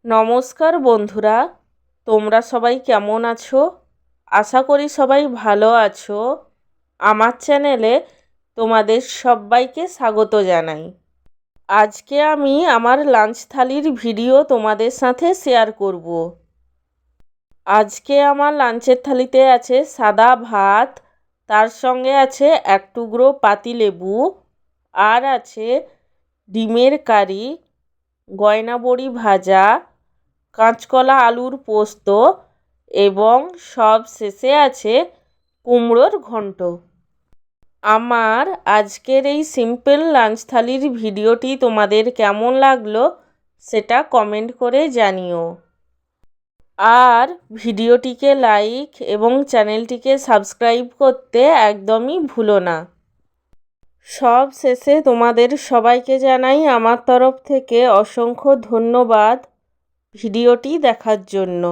নমস্কার বন্ধুরা, তোমরা সবাই কেমন আছো? আশা করি সবাই ভালো আছো। আমার চ্যানেলে তোমাদের সবাইকে স্বাগত জানাই। আজকে আমি আমার লাঞ্চ থালির ভিডিও তোমাদের সাথে শেয়ার করব। আজকে আমার লাঞ্চের থালিতে আছে সাদা ভাত, তার সঙ্গে আছে এক টুকরো পাতিলেবু, আর আছে ডিমের কারি, গয়না বড়ি ভাজা, কাঁচকলা আলুর পোস্ত এবং সব শেষে আছে কুমড়োর ঘন্ট। আমার আজকের এই সিম্পল লাঞ্চ থালির ভিডিওটি তোমাদের কেমন লাগলো সেটা কমেন্ট করে জানিও। আর ভিডিওটিকে লাইক এবং চ্যানেলটিকে সাবস্ক্রাইব করতে একদমই ভুলো না। সব শেষে তোমাদের সবাইকে জানাই আমার তরফ থেকে অসংখ্য ধন্যবাদ ভিডিওটি দেখার জন্য।